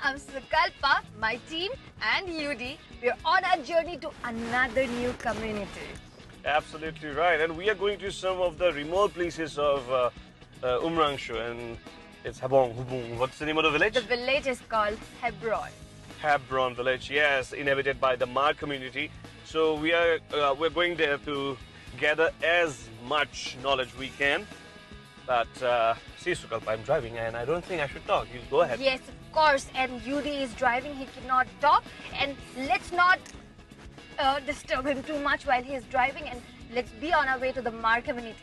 I'm Sukalpa, my team and UD. We're on our journey to another new community. Absolutely right. And we are going to some of the remote places of Umrangshu, and it's Habong, Hubung. What's the name of the village? The village is called Hebron. Hebron village, yes, inhabited by the Mar community. So we're going there to gather as much knowledge we can. But see, Sukalpa, I'm driving and I don't think I should talk. You go ahead. Yes, of course. And UD is driving. He cannot talk. And let's not disturb him too much while he's driving. And let's be on our way to the Mar community.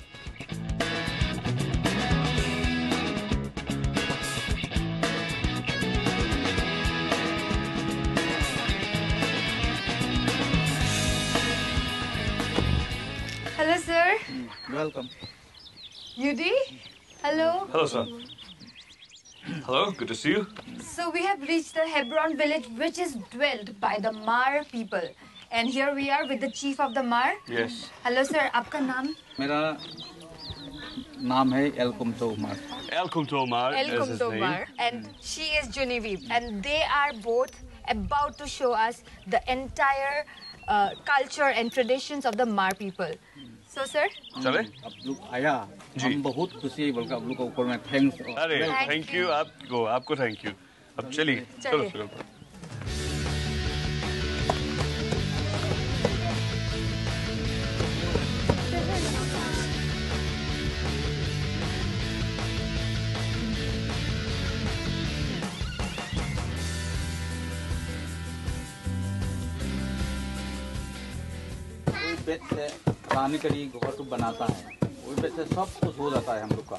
Hello, sir. Welcome. UD? Hello. Hello, sir. Hello, good to see you. So we have reached the Hebron village, which is dwelled by the Mar people. And here we are with the chief of the Mar. Yes. Hello, sir. आपका नाम? मेरा नाम है Elkumto Omar. Elkumto Omar is his name. Omar. And she is Genevieve. And they are both about to show us the entire culture and traditions of the Mar people. So, sir? चले? अब लोग आया, हम बहुत खुशी है बोलकर आप लोग को ऊपर में थैंक्स। अरे, थैंक यू आपको थैंक यू। अब चलिए, चलो। बेड से रानी करी घर तो बनाता है, वही बेड से सब कुछ हो जाता है हम लोग का।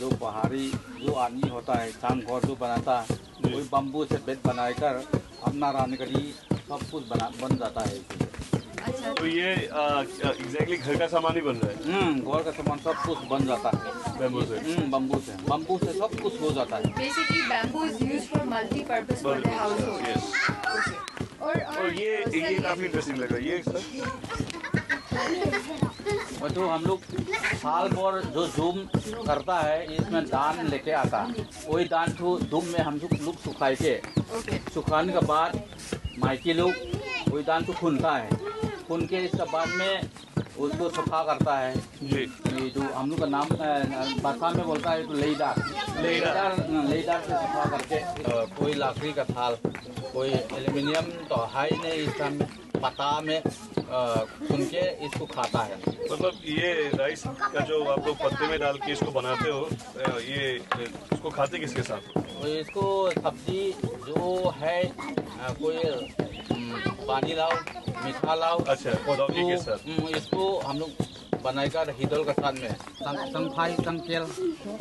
जो पहाड़ी जो आदमी होता है चांग घर जो बनाता है, वही बम्बू से बेड बनाकर अपना रानी करी सब कुछ बन जाता है। अच्छा। तो ये एग्जैक्टली घर का सामान ही बन रहा है? घर का सामान सब कुछ बन जाता है बैम्बू से। बम्बू से सब कुछ हो जाता है। Basically, bamboo is used for multi-purpose for the household. Yes. और ये काफी इंटरेस्टिंग लग रहा है ये सर। तो हम लोग साल भर जो जूम करता है इसमें दान लेके आता है, वही दान को धूम में हम लोग सुखाने के बाद मायके लोग वही दान को खूनता है, खून के इसके बाद में उसको सफा करता है। ये जो हम लोग का नाम भाषा में बोलता है तो लेईदार से सफा करके कोई लकड़ी का थाल, कोई एल्युमिनियम तो है नहीं, इसका पता में खून के इसको खाता है। मतलब ये राइस का जो आप लोग पत्ते में डाल के इसको बनाते हो, ये इसको खाते किसके साथ? इसको सब्जी जो है कोई पानी लाओ, मीठा लाओ, अच्छा पौधौली के साथ इसको हम लोग बनाकर हिदल के साथ में चंगपाई चंकेल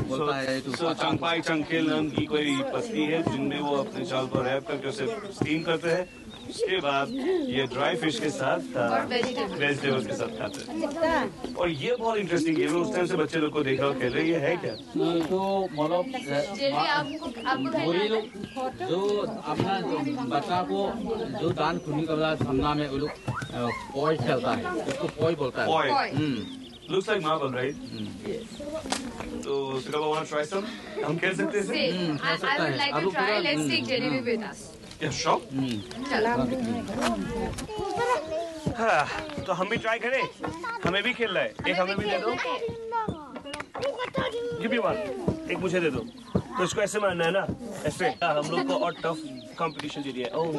बोलता है। तो चंगपाई चंकेल नाम की कोई पत्ती है जिनमें वो अपने चावल पर रैप करके उसे स्टीम करते हैं, उसके बाद ये ड्राई फिश के साथ वेजिटेबल्स के साथ खाते हैं। और ये बहुत इंटरेस्टिंग है, मैं उस टाइम से बच्चे लोग को देख रहा हूँ खेल रहे, ये है क्या? तो मतलब जो अपना बच्चा को जो दान खुनी का सामना में वो लोग पॉय खेलता है, उसको पॉय बोलता है। Looks like marble, right? तो Sukalpa, wanna try some? हम खेल सकते हैं? I would like to try. Let's take Genevieve with us. Yeah, sure. हाँ, तो हम भी ट्राई करें, हमें भी खेलना है, एक हमें भी दे दो। Give me one, एक मुझे दे दो। तो इसको ऐसे मारना है ना, ऐसे। हम लोग को और टफ कंपटीशन दे दिया। ओह,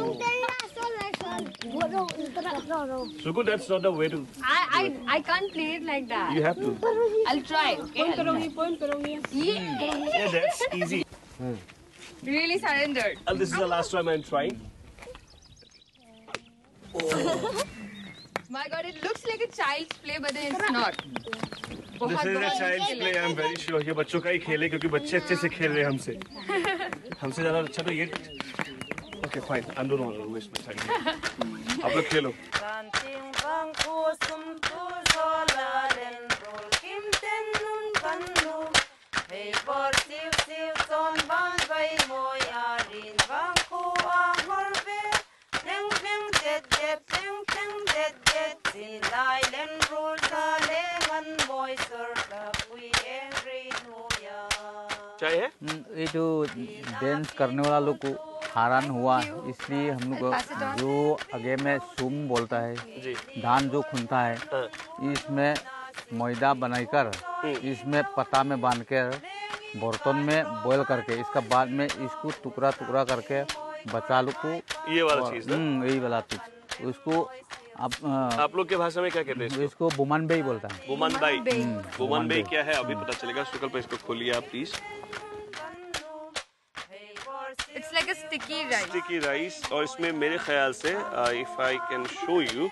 Suku, that's not the way to. I can't play it like that. You have to. I'll try. Okay. Yeah, that's easy. Really surrendered. This is the last time I'm trying. My God, it looks like a child's play, but then it's not. This is a child's play. I'm very sure ये बच्चों का ही खेल है क्योंकि बच्चे अच्छे से खेल रहे हैं हमसे ज़्यादा अच्छा तो ये. Okay, fine. I don't want to waste my time. आप लोग खेलो. चाय है? ये जो डांस करने वाला लोग को हैरान हुआ इसलिए हम लोग जो आगे में सुम बोलता है जी. धान जो खुनता है इसमें मैदा बनाकर इसमें पत्ता में बांध कर बर्तन में बॉईल करके इसका बाद में इसको टुकड़ा टुकड़ा करके बच्चा लोग को ये वाला चीज ना? यही वाला चीज उसको आप लोग के भाषा में क्या कहते हैं इसको बुमनबई बोलता है. बुमनबई. बुमनबई क्या है अभी पता चलेगा. शुक्ल पे इसको खोलिए आप please. It's like a sticky rice. Sticky rice और इसमें मेरे ख्याल से if I can show you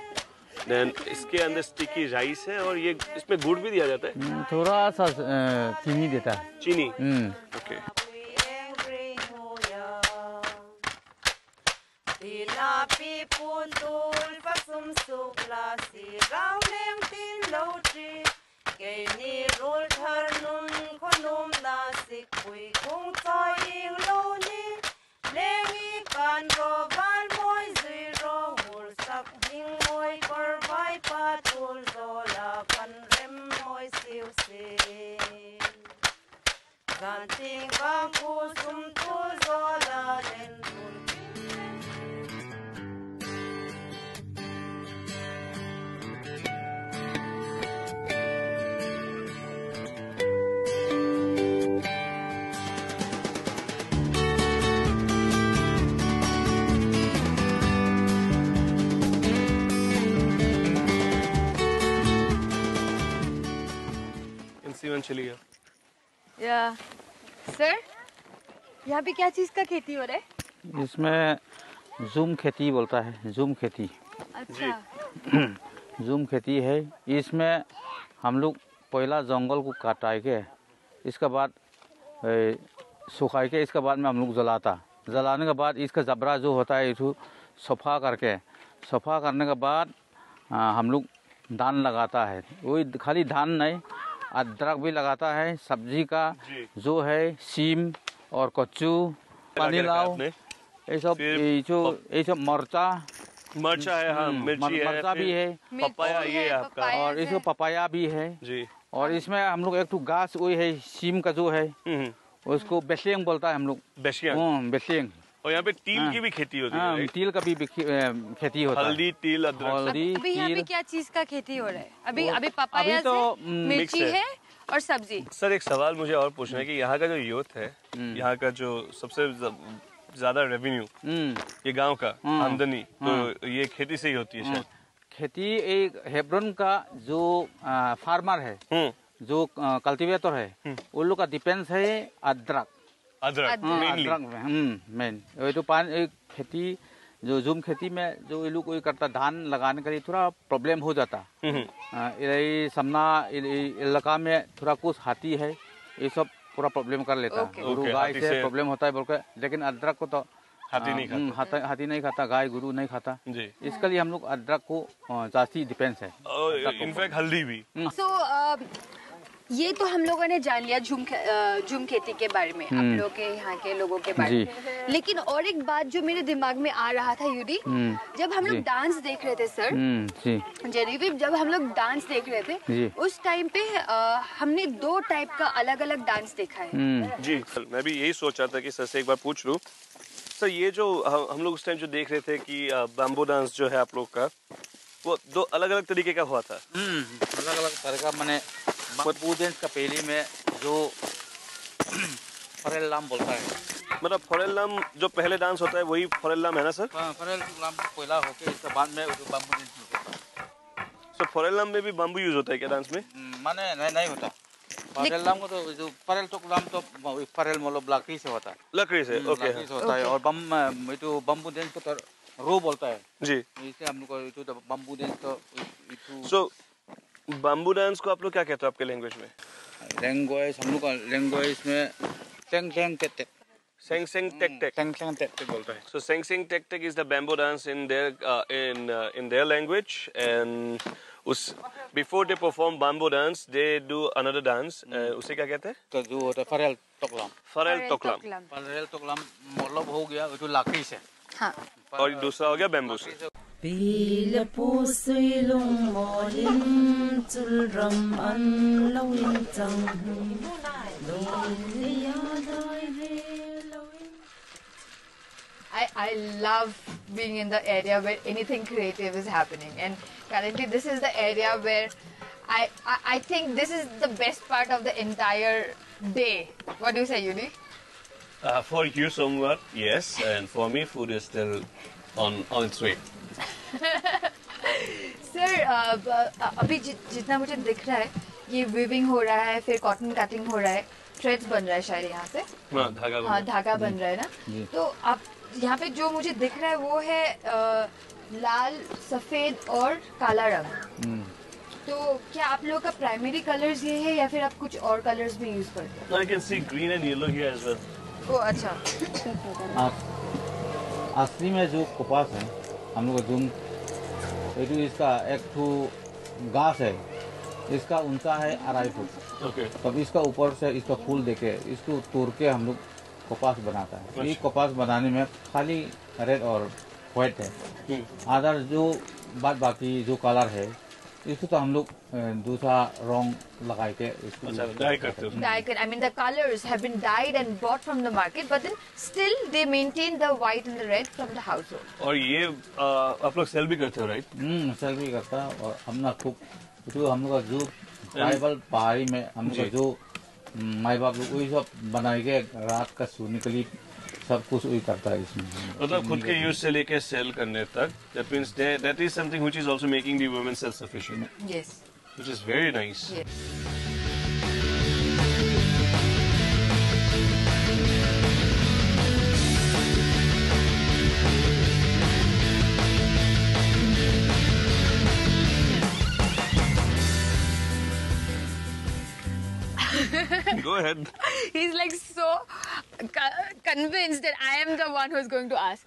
then इसके अंदर स्टिकी राइस है और ये इसमें गुड़ भी दिया जाता है. थोड़ा सा चीनी देता है. चीनी. ओके. चली गया. या सर यहाँ पे क्या चीज का खेती हो रहा है? इसमें जूम खेती बोलता है. जूम खेती. अच्छा. जूम खेती है. इसमें हम लोग पहला जंगल को काटाए के इसके बाद सुखाए के इसके बाद में हम लोग जलाने के बाद इसका जबरा जो होता है इसको सफ़ा करने के बाद हम लोग धान लगाता है. वही खाली धान नहीं अदरक भी लगाता है. सब्जी का जो है सीम और कच्चू पानीलाव ये सब मरचा है. हाँ, मरचा भी है. पपाया ये आपका और इसमें पपाया भी है जी. और इसमें हम लोग एक तो घास वही है सीम का जो है उसको बेसिंग बोलता है हम लोग. बेसिंग. और यहाँ पे तिल की भी खेती होती है. तिल का भी खेती होता है. हल्दी तिल अदरक. अभी यहाँ पे क्या चीज का खेती हो रहा है? अभी पपाया तो मिर्ची है और सब्जी. सर एक सवाल मुझे और पूछना है कि यहाँ का जो यूथ है यहाँ का जो सबसे ज्यादा रेवेन्यू ये गांव का आमदनी तो ये खेती से ही होती है शायद. खेती एक हेब्रोन का जो फार्मर है जो कल्टीवेटर है उन लोग का डिपेंड्स है अदरक मेन. वही तो खेती जो जूम खेती में जो ये लोग कोई करता धान लगाने के लिए थोड़ा प्रॉब्लम हो जाता. सामना इलाका में थोड़ा कुछ हाथी है ये सब पूरा प्रॉब्लम कर लेता. गुरु गाय से प्रॉब्लम होता है बोल के. लेकिन अदरक को तो हाथी नहीं खाता गाय गुरु नहीं खाता. इसके लिए हम लोग अदरक को जास्ती डिपेंड्स है. इनफैक्ट हल्दी भी. ये तो हम लोगों ने जान लिया झूम खेती के बारे में आप लोगों के यहाँ के लोगों के बारे में. लेकिन और एक बात जो मेरे दिमाग में आ रहा था यूडी जब हम लोग डांस देख रहे थे सर जेनेवी जब हम लोग डांस देख रहे थे उस टाइम पे हमने 2 टाइप का अलग अलग डांस देखा है. जी सर मैं भी यही सोच रहा था कि सर से एक बार पूछ लूं. सर ये जो हम लोग उस टाइम जो देख रहे थे कि बैम्बू डांस जो है आप लोग का वो 2 अलग अलग तरीके का हुआ था. अलग अलग तरह का मैंने बैम्बू डांस का पहले में जो फरेलाम बोलता है मतलब फॉरेलम जो पहले डांस होता है वही फॉरेलम है ना सर? हाँ, फॉरेलम पहला होके इसके बाद में बम्बू डांस होता है। सो फॉरेलम में भी बम्बू यूज होता है क्या डांस में? माने नहीं होता। फॉरेलम को तो जो फॉरेल टोकलाम तो फॉरेल मतलब लकड़ी से होता है। लकड़ी से, ओके। लकड़ी से होता है और बम्बू डांस को तो रो बोलता है जी। इसे हम लोग को तो बम्बू डांस तो सो बम्बू डांस को आप लोग क्या कहते हो आपके लैंग्वेज में? लैंग्वेज हम लोग का लैंग्वेज में टेंग टेंग टेक टेक सेंग सेंग टेक टेक टेंग टेंग टेक टेक बोलता है। So Seng Seng Tek Tek is the bamboo dance in their language, and before they perform bamboo dance, they do another dance. उसे क्या कहते हैं? तो जो होता है Pharrell Doklam. Pharrell Doklam. Pharrell Doklam मतलब हो गया जो लकड़ी से। हाँ। और दूसरा हो गया बैम्बू से। Pila puso'y lungmolin tulram an lawin tang I love being in the area where anything creative is happening, and currently this is the area where I think this is the best part of the entire day. What do you say, Yudi? For you somewhat, yes, and for me food is still on its way. Sir अभी जितना मुझे दिख रहा है ये weaving हो रहा है, फिर कॉटन कटिंग हो रहा है, थ्रेड्स बन रहा है शायद यहाँ से। हाँ, धागा बन रहा है ना। तो आप यहाँ पे जो मुझे दिख रहा है वो है लाल, सफेद और काला रंग। तो क्या आप लोगों का प्राइमरी कलर्स ये है या फिर आप कुछ और कलर्स भी यूज करते हैं? I can see green and yellow here as well. ओ अच्छा। असली में जो कपास है हम लोग जूम इसका एक ठो घास है, इसका ऊंचा है 2.5 फुट। Okay. तब इसका ऊपर से इसका फूल देके इसको तोड़ के हम लोग कपास बनाता है। ये कपास बनाने में खाली रेड और व्हाइट है, अदर जो बाकी जो कलर है इसको तो हम लोग दूसरा रंग लगा के इसको डाई करते हो? Dye कर, I mean the colors have been dyed and bought from the market, but then still they maintain the white and the red from the household. और ये आप लोग सेल भी करते हो, राइट? सेल भी करता है। और हम ना खूब जो हम लोग का जो ट्राइबल पहाड़ी में हम लोग का जो माई बाप लोग वही सब बनाए गए रात का सोने के लिए सब कुछ वही करता है इसमें। मतलब खुद के यूज से लेके सेल करने तक, that means that is something which is also making the women self-sufficient. Yes. Which is very nice. Yes. Go ahead. He's like so convinced that I am the one who is going to ask.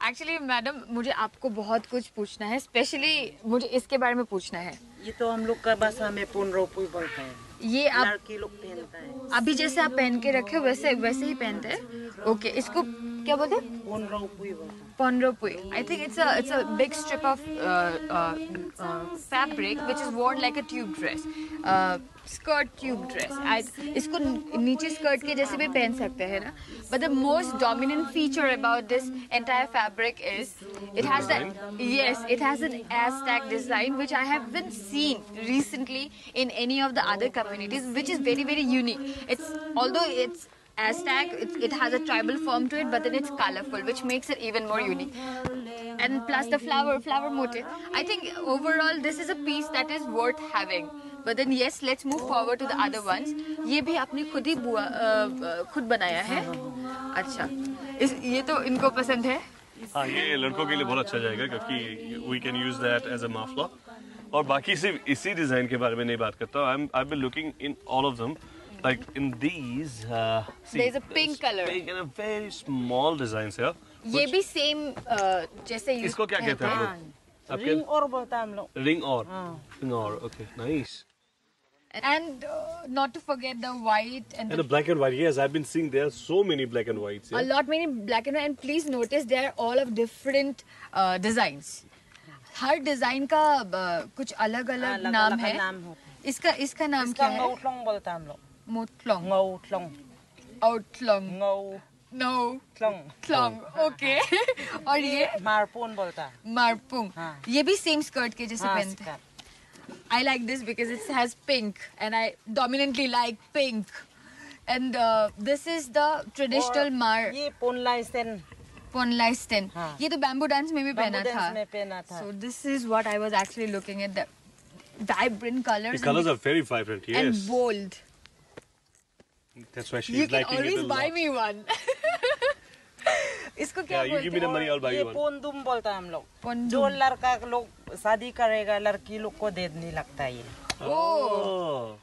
Actually, madam मुझे आपको बहुत कुछ पूछना है, specially मुझे इसके बारे में पूछना है। ये तो हम लोग का भाषा में पुनरोपुई बोलते हैं। ये आप लड़की लोग पहनता है। अभी जैसे आप पहन के रखे हो वैसे ही पहनते हैं? ओके, इसको क्या बोलते हैं? पुनरोपुई बोलते हैं। Ponropui. I think it's a big strip of fabric which is worn like a tube dress, skirt tube dress. इसको नीचे skirt के जैसे भी पहन सकते हैं ना. But the most dominant feature about this entire fabric is it has an Aztec design which I haven't seen recently in any of the other communities, which is very, very unique. Although it's Aztec, it has a tribal form to it, but then it's colorful, which makes it even more unique. And plus the flower motif. I think overall this is a piece that is worth having. But then yes, let's move forward to the other ones. ये भी आपने खुद बनाया है? अच्छा, ये तो इनको पसंद है? हाँ, ये लड़कों के लिए बहुत अच्छा जाएगा क्योंकि we can use that as a muffler. और बाकी सिर्फ इसी डिजाइन के बारे में नहीं बात करता। I've been looking in all of them. Like in these, see, there's a pink color. Pink and a very small designs here. ये भी same जैसे इसको क्या कहते हैं आप लोग? रिंग और बोलता है हम लोग। Ring or, okay, nice. And not to forget the white and the black and white. Yes, I've been seeing there are so many black and whites. Yeah? A lot many black and white, and please notice they are all of different designs. Her design का कुछ अलग-अलग नाम है। इसका नाम क्या है? ngautlong बोलता है हम लोग। मोटलोंग। tlong, okay. और ये मारपून बोलता है। मारपुंग। ये भी सेम स्कर्ट के जैसे पहनते हैं। I like this because it has pink and I dominantly like pink. And this is the traditional mar ये पोनलाई सेन ponlai sten. हाँ. ये तो bamboo dance में भी पहना bamboo था. dance में पहना था. So this is what I was actually looking at, the vibrant colors. The colors are very vibrant. Yes. and bold. That's why she's You can liking it always a buy lot. me one. इसको क्या Yeah, you give me the money, I'll buy ये you one. पोंदुम बोलता है हम लोग. पोंदुम. जो लड़का लोग शादी करेगा लड़की लोग को देने लगता है ये. Oh.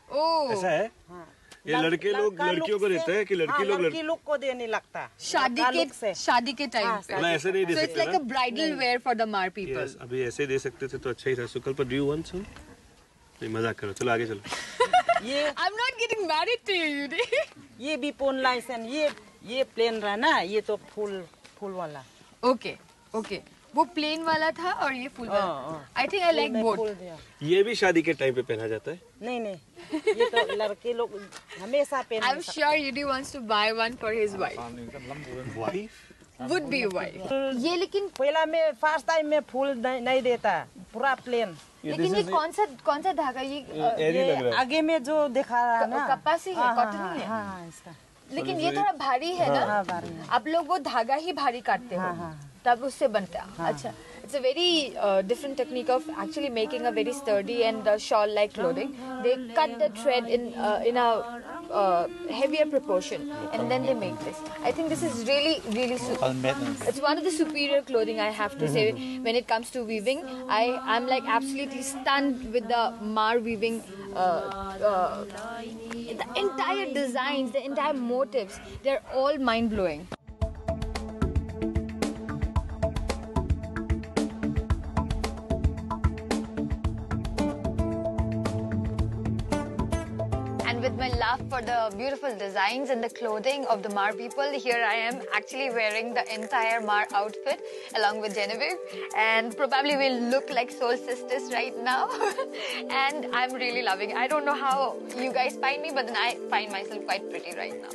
ऐसा है? हाँ. ये लड़के लोग लड़कियों को देते हैं कि लड़की लोग लड़की लोग को देने लगता है. शादी के टाइम हाँ, पे. मतलब ऐसे नहीं दे So it's सकते like a bridal wear for the Mar people. Yes, अभी ऐसे दे सकते थे तो अच्छा ही था. सुकल्प, do you want some? नहीं, मजाक करो. चलो आगे चलो. ये I'm not getting married to you. ये भी पोनलाई सेन ये प्लेन रहा ना, ये तो फूल वाला. Okay. वो प्लेन वाला था और ये फुल वाला. I think I like both. ये भी शादी के टाइम पे पहना जाता है? नहीं ये तो लड़के लोग हमेशा पहनते हैं. I'm sure Yudi wants to buy one for his wife. Wife? Would be wife. ये लेकिन पहला में फर्स्ट टाइम में फूल नहीं देता, पूरा प्लेन. लेकिन ये कौन सा धागा ये आगे में जो दिखा रहा है ना, कपास ही है, कॉटन ही है. हाँ, इसका. लेकिन ये थोड़ा भारी है ना. हाँ, भारी है. आप लोग वो धागा ही भारी काटते हो तब उससे बनता है. अच्छा, it's a very different technique of actually making a very sturdy and shawl-like clothing. They cut the thread in a heavier proportion and then they make this. I think this is really it's one of the superior clothing, I have to say. When it comes to weaving, I'm like absolutely stunned with the Mar weaving. The entire designs, the entire motifs, they're all mind-blowing. With my love for the beautiful designs and the clothing of the Mar people, here I am actually wearing the entire Mar outfit along with Genevieve, and probably we'll look like soul sisters right now. And I'm really loving it. I don't know how you guys find me, but then I find myself quite pretty right now.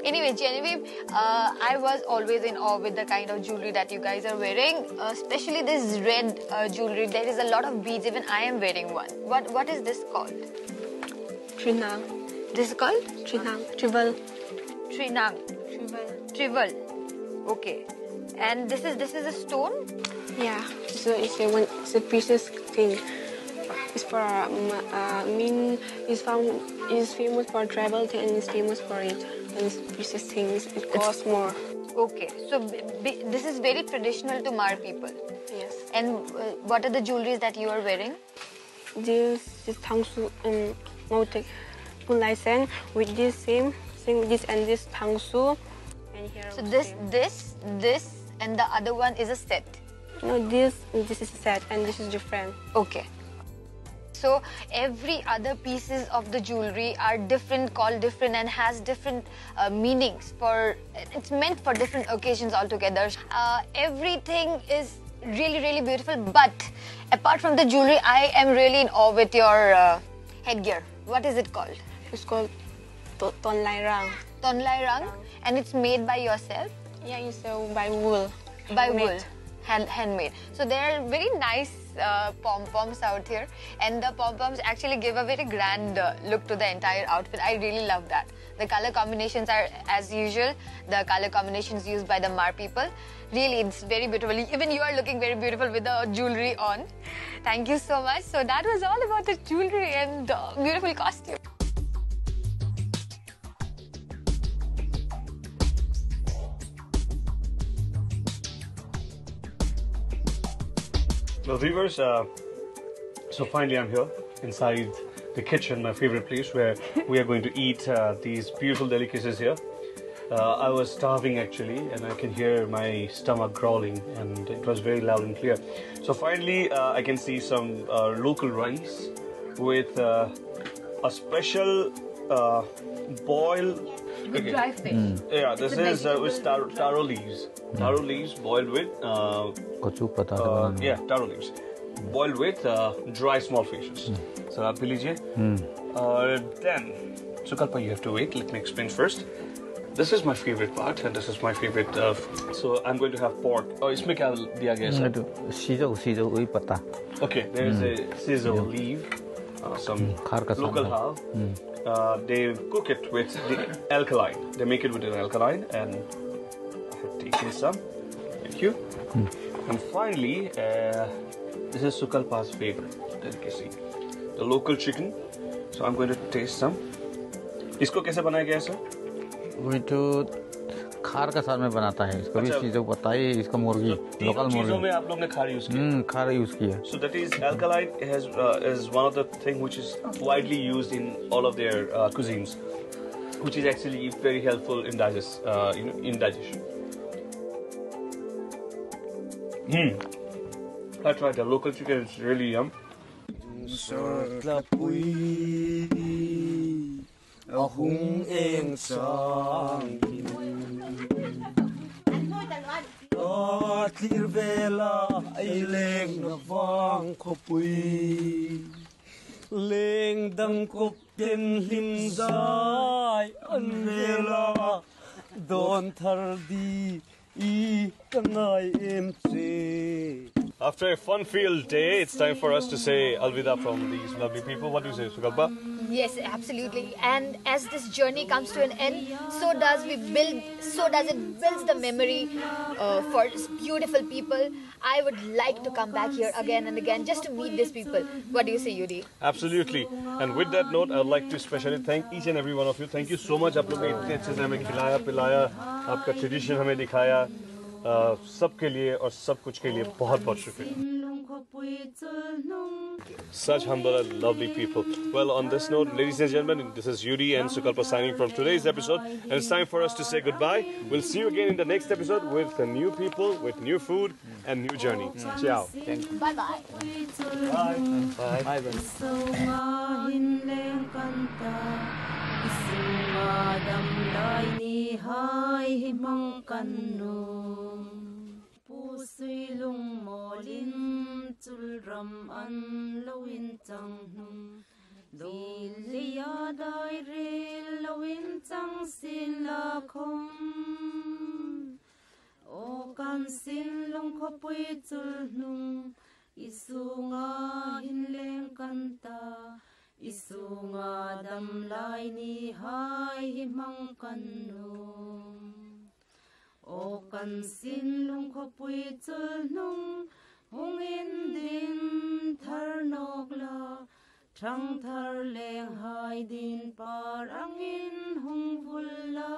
Anyway, Genevieve, I was always in awe with the kind of jewelry that you guys are wearing, especially this red jewelry. There is a lot of beads. Even I am wearing one. What is this called? Trinang. This is called? Trinang. Trival. Trinang. Trival. Okay. And this is a stone? Yeah. So it's a precious thing. It's for is famous for travel and it's famous for it. And it's precious things. It costs more. Okay. So this is very traditional to Mar people. Yes. And what are the jewelries that you are wearing? This is Tangsu and motif. Ponlai sen with this same with this and this Tangsu. And here. So this and the other one is a set. No, this is a set and this is different. Okay. So every other pieces of the jewelry are different, called different, and has different meanings. It's meant for different occasions altogether. Everything is really beautiful. But apart from the jewelry, I am really in awe with your headgear. What is it called? It's called Tonlai Rang. Tonlai Rang, and it's made by yourself? Yeah, it's by wool. By wool, handmade. So there are very nice pom-poms out here, and the pom-poms actually give a very grand look to the entire outfit. I really love that. The color combinations are, as usual, the color combinations used by the Mar people. Really, it's very beautiful. Even you are looking very beautiful with the jewelry on. Thank you so much. So that was all about the jewelry and the beautiful costume. Well, viewers, so finally I'm here inside the kitchen, my favorite place, where we are going to eat these beautiful delicacies here. I was starving actually, and I can hear my stomach growling, and it was very loud and clear. So finally, I can see some local rice with a special boiled. With dry fish. Yeah, this is with taro leaves. Taro leaves boiled with taro leaves boiled with dry small fishes. So आप भी लीजिए. Then, Sukalpa, you have to wait. Let me explain first. This is my favorite part, and this is my favorite. So I'm going to have pork. Oh, इसमें क्या दिया गया है? सीजो वही पत्ता. Okay, there is a sizzle leaf, some local herb, they cook it with the alkaline. They make it with an alkaline, and I have taken some. Thank you. And finally, this is Sukalpa's favorite delicacy, the local chicken. So I'm going to taste some. इसको कैसे बनाया गया है sir? वही तो खार का साथ में बनाता है इसको भी चीज़ों को बताइए इसका मुर्गी लोकल मुर्गी चीज़ों में आप लोग ने खार यूज़ किया खार यूज़ किया So that is alkaline is one of the thing which is widely used in all of their cuisines, which is actually very helpful in in digestion. I tried the local chicken. It's really yum. Ahung eng sang tir vela ai leng na wang khopui leng dang kop ten lim zai an vela don thar di I kangai em che. After a fun-filled day, it's time for us to say alvida from these lovely people. What do you say, Sukalpa? Yes, absolutely. And as this journey comes to an end, so does it builds the memory for beautiful people. I would like to come back here again and again just to meet these people. What do you say, Yuri? Absolutely. And with that note, I would like to especially thank each and every one of you. Thank you so much. आप लोग इतने अच्छे से हमें खिलाया पिलाया, आपका tradition हमें दिखाया. सबके लिए और सब कुछ के लिए बहुत-बहुत शुक्रिया. Such humble and lovely people. Well, on this note, ladies and gentlemen, this is Yuri and Sukalpa signing from today's episode, and it's time for us to say goodbye. We'll see you again in the next episode with new people, with new food, and new journey. Ciao. Thank you. Bye-bye. Bye. Bye. Pusui lung molin chulram an lowin chang nung Dilia dai re lowin chang sin la khom O kan sin lung khopui chul nung Isunga hin leng kanta Isunga dam lai ni hai himang kanung O kan sin lung khopui chul nung hung in din thar nok la thang thar leng hai din par angin hung vul la